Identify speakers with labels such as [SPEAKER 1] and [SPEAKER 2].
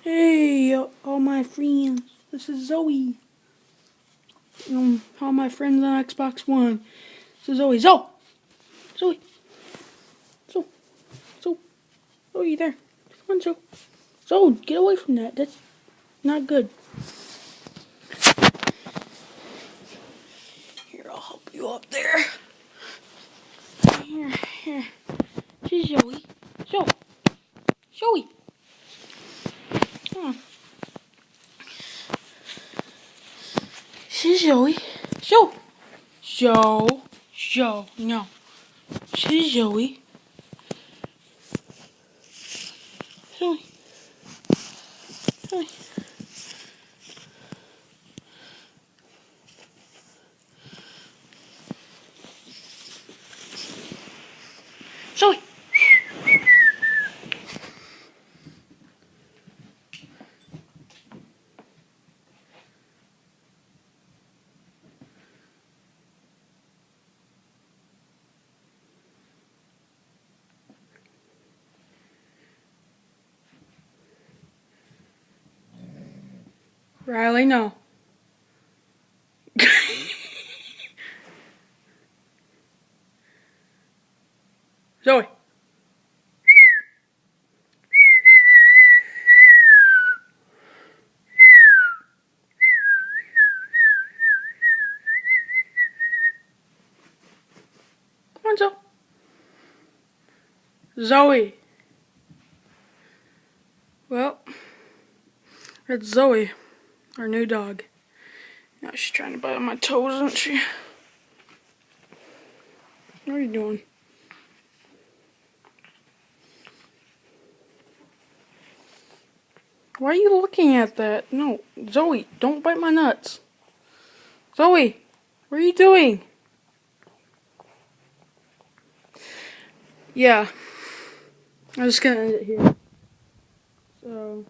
[SPEAKER 1] Hey, all my friends. This is Zoe. All my friends on Xbox One. This is Zoe. Zoe! Zoe! Zoe! Zoe! Zoe, you there? Come on, Zoe. Zoe, get away from that. That's not good. Here, I'll help you up there. Here. This is Zoe. Zoe! Zoe! Come on. This is Zoe. Zoe! Zoe. No. This is Zoe. Zoe. Zoe. Zoe. Riley, no. Zoe. Come on, Zoe. Zoe. Well, that's Zoe, our new dog. Now she's trying to bite on my toes, isn't she? What are you doing? Why are you looking at that? No, Zoe, don't bite my nuts. Zoe, what are you doing? Yeah, I'm just gonna end it here. So...